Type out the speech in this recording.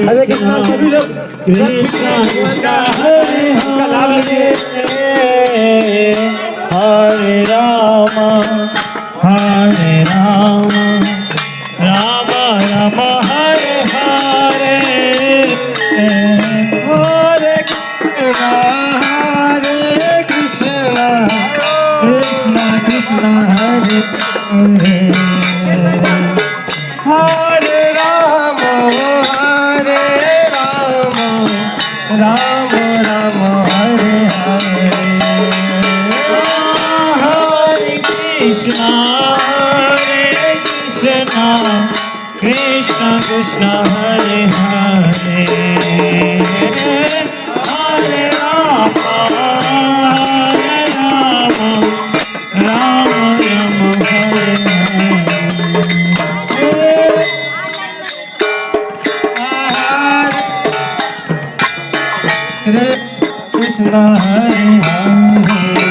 हरे कृष्णा सभी लोग कृष्ण कृष्ण हरे हरे हरे राम राम राम हरे हरे हरे कृष्णा कृष्णा कृष्णा हरे हरे हरे राम राम राम हरे हरे हरे कृष्ण कृष्ण कृष्ण हरे हरे हरे राम राम राम हरे कृष्ण हरे हरे